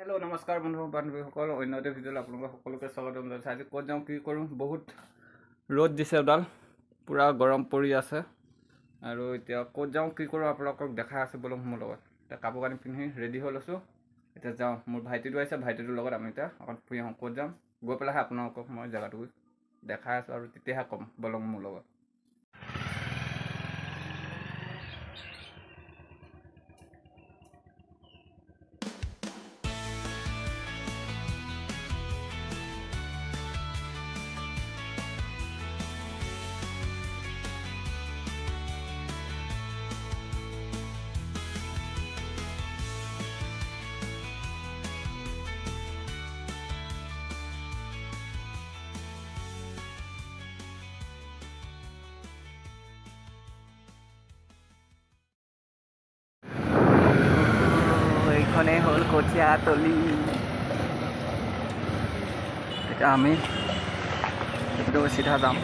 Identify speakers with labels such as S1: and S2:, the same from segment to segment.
S1: Hello नमस्कार बंधु बान्धवीসকল অন্য এটা ভিডিঅ'ত আপোনালোক সকলোকে স্বাগতম জনাইছোঁ। আজি ক'ত যাওঁ কি কৰোঁ, বহুত ৰ'দ দিছে, ওদাল পুৰা গৰম পৰি আছে আৰু এতিয়া ক'ত যাওঁ কি কৰোঁ আপোনালোকক দেখাই আছোঁ। বলক মোৰ লগত এতিয়া কাপোৰ কানি পিন্ধি ৰেডি হৈ লৈছোঁ। এতিয়া যাওঁ, মোৰ ভাইটিটো আহিছে, ভাইটিটোৰ লগত আমি এতিয়া অকণ ফুৰি আহোঁ। ক'ত যাম গৈ পেলাইহে আপোনালোকক মই জেগাটো দেখাই আছোঁ আৰু তেতিয়াহে ক'ম। বলক মোৰ লগত। এইখনে হ'ল কঠীয়া তলি। এতিয়া আমি চিধা যাম।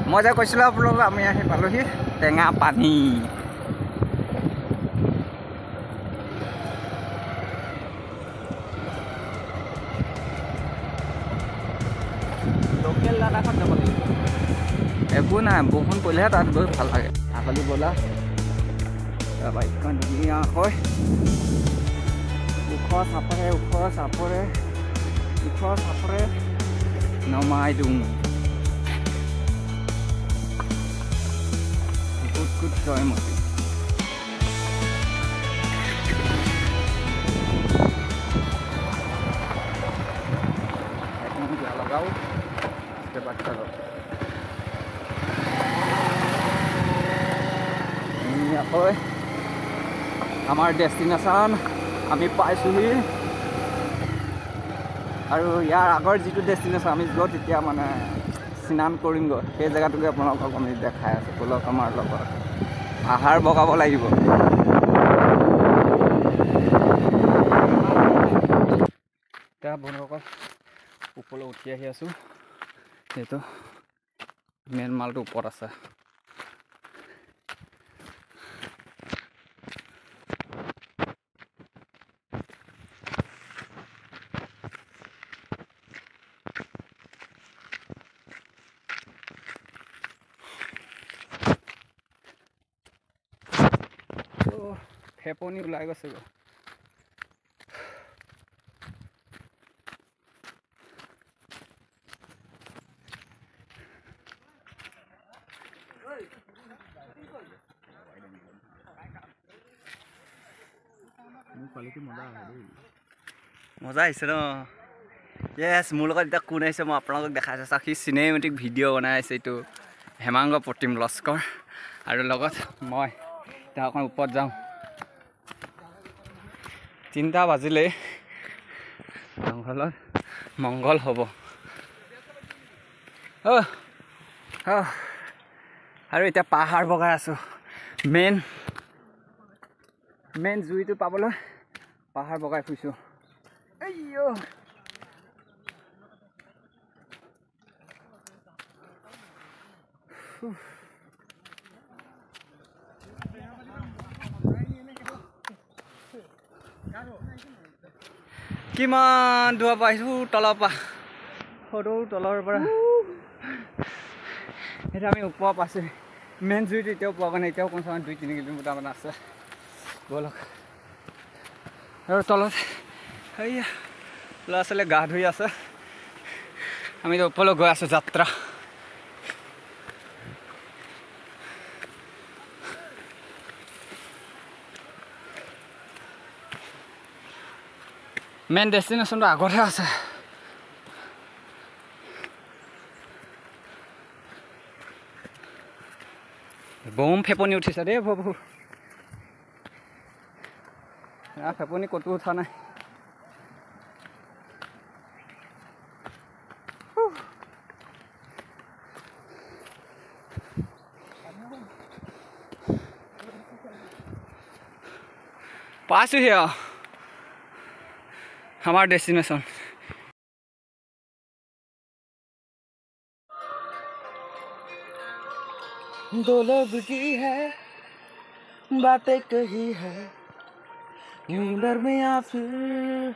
S1: মই যে কৈছিলোঁ আপোনালোকক আমি আহি পালোহি টেঙা পানী। লোকেল দাদাখন যাব লাগিব। একো নাই, বৰষুণ পৰিলেহে তাত গৈ ভাল লাগে। আকালি ব'লা বাইকখন ধুনীয়া হয়, ওখ চাপৰে নমাই দিওঁ। কুট জয়মতী লগাও বাচ্চা আমাৰ ডেষ্টিনেশ্যন আমি পাইছোঁহি। আৰু ইয়াৰ আগৰ যিটো ডেষ্টিনেশ্যন আমি য'ত এতিয়া মানে স্নান কৰিমগৈ, সেই জেগাটোকে আপোনালোকক আমি দেখাই আছোঁ। বলক আমাৰ লগত আহাৰ বগাব লাগিব। এতিয়া বন্ধুসকল ওপৰলৈ উঠি আহি আছোঁ, যিহেতু মেইন মালটো ওপৰত আছে। ফেপনি ওলাই গৈছে গৈ। মজা আহিছে ন? য়েছ, মোৰ লগত এতিয়া কোন আহিছে মই আপোনালোকক দেখাই আছোঁ। চাওক, সি চিনেমেটিক ভিডিঅ' বনাই আছে। এইটো হেমাংগ প্ৰতিম লস্কৰ আৰু লগত মই এতিয়া অকণ ওপৰত যাওঁ। 3টা বাজিলেই জংঘলত মংগল হ'ব। আৰু এতিয়া পাহাৰ বগাই আছোঁ। মেইন জুইটো পাবলৈ পাহাৰ বগাই ফুৰিছোঁ। কিমান দূৰ পাইছোঁ তলৰ পৰা, সৰু তলৰ পৰা। এতিয়া আমি ওপৰ পাইছোঁ। মেইন জুইটো এতিয়াও পোৱা নাই, এতিয়াও কমচে কম 2-3 কিলোমিটাৰমান আছে। ব'লক। আৰু তলত এইয়া ল'ৰা ছোৱালীয়ে গা ধুই আছে। আমি ওপৰলৈ গৈ আছোঁ যাত্ৰা। মেইন ডেষ্টিনেশ্যনটো আগতহে আছে। বম ফেপনি উঠিছে দেই প্ৰভু। ফেপনি ক'তো উঠা নাই। পাইছোঁহি আৰু আমাৰ ডেষ্টিনেশ্যন।
S2: दो लोग की है बातें कही है दरमिया फिर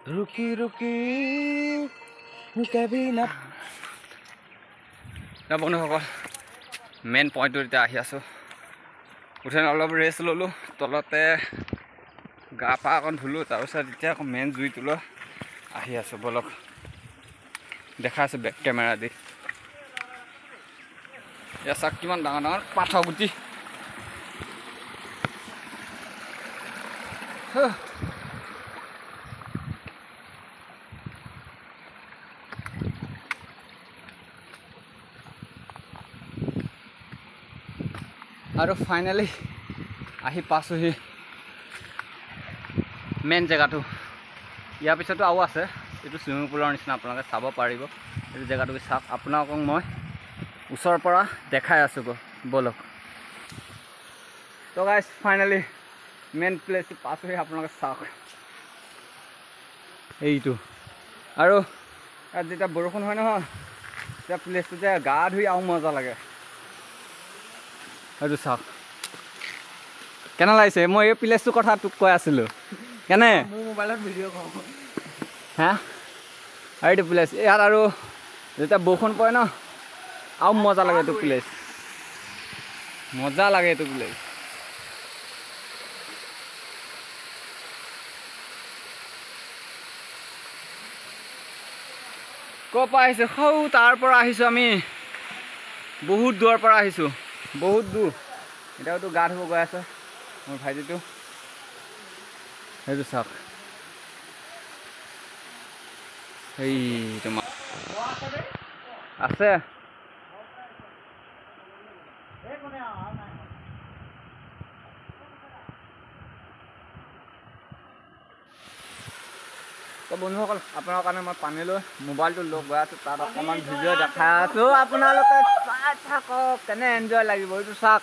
S2: रुकी रुकी कभी ना
S1: বন্ধুসকল মেইন পইণ্টটোত এতিয়া আহি আছোঁ উঠি অলপ ৰেষ্ট ল'লোঁ তলতে গা পা অকণ ধুলোঁ তাৰপিছত এতিয়া আকৌ মেইন জুইটোলৈ আহি আছোঁ বলক দেখাই আছোঁ বেক কেমেৰা দি এয়া চাওক কিমান ডাঙৰ ডাঙৰ পাথৰ গুটি আৰু ফাইনেলি আহি পাইছোঁহি মেইন জেগাটো ইয়াৰ পিছতো আৰু আছে এইটো চুইমিং পুলৰ নিচিনা আপোনালোকে চাব পাৰিব এইটো জেগাটো চাওক আপোনালোকক মই ওচৰৰ পৰা দেখাই আছোঁ বলক তো গাইজ ফাইনেলি মেইন প্লেচটো পাইছোঁহি আপোনালোকে চাওক এইটো আৰু ইয়াত যেতিয়া বৰষুণ হয় নহয় তেতিয়া প্লেচটোতে গা ধুই আৰু মজা লাগে এইটো চাওক কেনে লাগিছে মই এই প্লেচটোৰ কথা তোক কৈ আছিলোঁ কেনে
S2: মোৰ মোবাইলত ভিডিঅ' কওঁ
S1: হা আৰু এইটো প্লেচ ইয়াত আৰু যেতিয়া বৰষুণ পৰে ন আৰু মজা লাগে এইটো প্লেচ মজা লাগে এইটো প্লেচ ক'ৰ পৰা আহিছোঁ সৌ তাৰ পৰা আহিছোঁ আমি বহুত দূৰৰ পৰা আহিছোঁ বহুত দূৰ এতিয়াওতো গা ধুব গৈ আছে মোৰ ভাইটিটো সেইটো চাওক এই তোমাৰ আছে তো বন্ধুসকল আপোনাৰ কাৰণে মই পানী লৈ মোবাইলটো লৈ গৈ আছোঁ তাত অকণমান ভিডিঅ' দেখাই আছোঁ আপোনালোকে চাই থাকক কেনে এনজয় লাগিব এইটো চাওক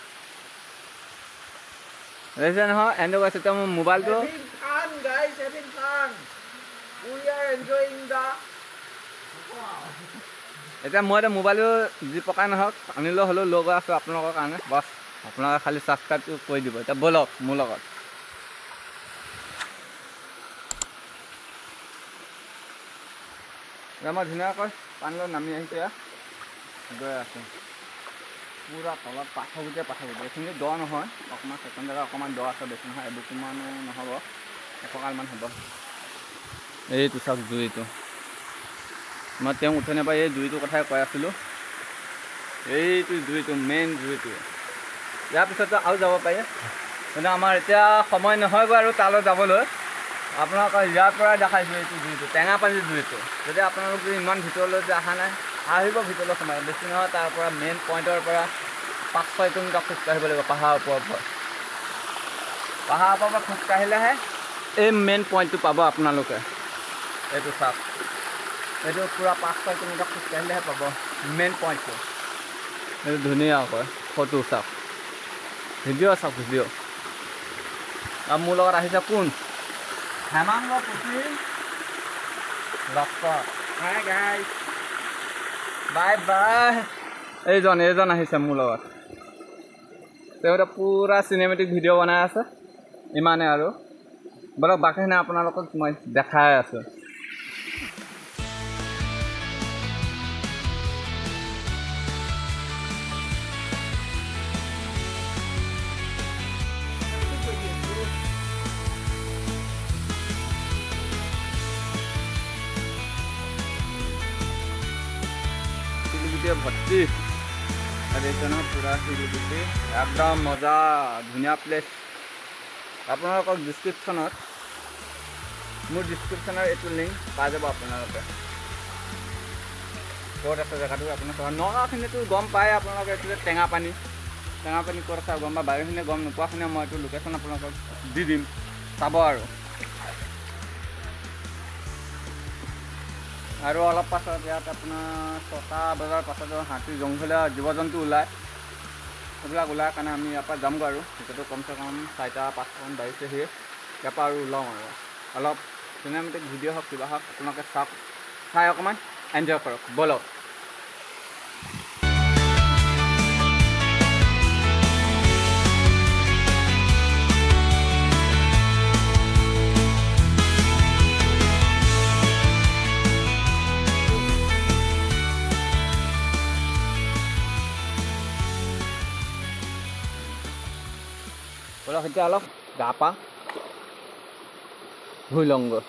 S1: দেখিছে নহয় এনজয় কৰিছোঁ এতিয়া মোৰ মোবাইলটো এতিয়া মই এতিয়া মোবাইলটো যি পকাই নহওক আনি লৈ হ'লেও লৈ গৈ আছোঁ আপোনালোকৰ কাৰণে বাছ আপোনালোকে খালি ছাবস্ক্ৰাইবটো কৰি দিব এতিয়া ব'লক মোৰ লগত এতিয়া মই ধুনীয়াকৈ পানীলৈ নামি আহিছোঁ গৈ আছোঁ পুৰা তলত পাথৰ গুটিয়ে এইখিনি দ নহয় অকণমান ছেকেণ্ড জেগা অকণমান দ আছে বেছি নহয় এবুকুমানো নহ'ব এশকালমান হ'ব এইটো চাওক জুইটো মই তেওঁ উঠনি পৰা এই জুইটোৰ কথাই কৈ আছিলোঁ এইটো জুইটো মেইন জুইটো ইয়াৰ পিছতো আৰু যাব পাৰি কিন্তু আমাৰ এতিয়া সময় নহয়গৈ আৰু তালৈ যাবলৈ আপোনালোকক ইয়াৰ পৰাই দেখাইছোঁ এইটো জুইটো টেঙাপানীৰ জুইটো যদি আপোনালোক যদি ইমান ভিতৰলৈ যে অহা নাই আহিব ভিতৰলৈ সোমাই বেছি নহয় তাৰ পৰা মেইন পইণ্টৰ পৰা 5-6 কিলোমিটাৰ খোজকাঢ়িব লাগিব পাহাৰৰ ওপৰৰ পৰা খোজকাঢ়িলেহে এই মেইন পইণ্টটো পাব আপোনালোকে এইটো চাওক এইটো পূৰা 5-6 কিলোমিটাৰ খোজকাঢ়িলেহে পাব মেইন পইণ্টটো এইটো ধুনীয়াকৈ ফটো চাওক ভিডিঅ' চাওক ভিডিঅ' আৰু মোৰ লগত আহিছে কোন হেমাংগ পুথি লক্ষ্য হাই গাইজ বাই বাই এইজন আহিছে মোৰ লগত তেওঁ এতিয়া পূৰা চিনেমেটিক ভিডিঅ' বনাই আছে ইমানে আৰু বলক বাকীখিনি আপোনালোকক মই দেখাই আছোঁ ভৰ্তি পুৰা শিলগুটি একদম মজা ধুনীয়া প্লেচ আপোনালোকক ডিছক্ৰিপশ্যনত মোৰ ডিছক্ৰিপশ্যনৰ এইটো লিংক পাই যাব আপোনালোকে ক'ত আছে জেগাটো আপোনালোকে নগাঁওখিনিতো গম পায় আপোনালোকে এইটো যে টেঙাপানী ক'ত আছে গম পায় বাৰীখিনিয়ে গম নোপোৱাখিনিয়ে মই এইটো লোকেশ্যন আপোনালোকক দি দিম চাব আৰু অলপ পাছত ইয়াত আপোনাৰ 6টা বজাৰ পাছত হাতী জংঘলীয়া জীৱ জন্তু ওলায় সেইবিলাক ওলায় কাৰণে আমি ইয়াৰ পৰা যামগৈ আৰু এতিয়াতো কমচে কম 4টা-5টামান বাজিছেহি ইয়াৰ পৰা আৰু ওলাওঁ আৰু অলপ চিনেমেটিক ভিডিঅ' হওক কিবা হওক আপোনালোকে চাওক চাই অকণমান এনজয় কৰক ব'লক এতিয়া অলপ গা পা ধুই লওঁগৈ।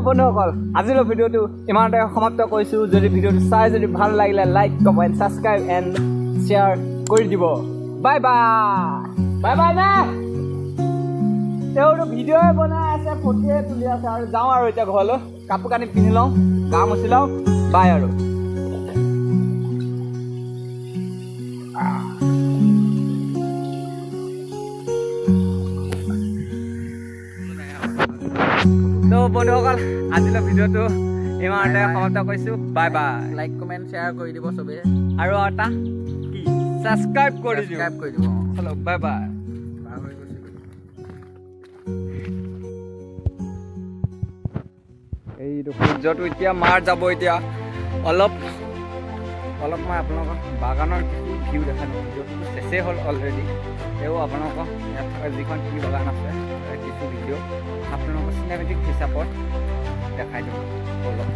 S1: বন্ধুসকল আজিলৈ ভিডিঅ'টো ইমানতে সমাপ্ত কৰিছোঁ যদি ভিডিঅ'টো চাই যদি ভাল লাগিলে like comment subscribe and share কৰি দিব বাই বাই নে তেওঁতো ভিডিঅ'য়ে বনাই আছে ফটোৱে তুলি আছে আৰু যাওঁ আৰু এতিয়া ঘৰলৈ কাপোৰ কানি পিন্ধি লওঁ গা মুচি লওঁ বাই আৰু তো বন্ধুসকল আজিলৈ ভিডিঅ'টো ইমানতে সমাপ্ত কৰিছোঁ বাই
S2: লাইক কমেণ্ট শ্বেয়াৰ কৰি দিব চবেই
S1: আৰু এটা কি ছাবস্ক্ৰাইব কৰি দিব চলো বাই এইটো সূৰ্যটো এতিয়া মাৰ যাব এতিয়া অলপ মই আপোনালোকক বাগানৰ কিছু ভিউ দেখাই দিওঁ ভিডিঅ'টো চেচেই হ'ল অলৰেডি তেওঁ আপোনালোকক ইয়াত থকা যিখন টি বাগান আছে কিছু ভিডিঅ' আপোনালোকৰ চিনেমেটিক হিচাপত দেখাই দিওঁ অলপ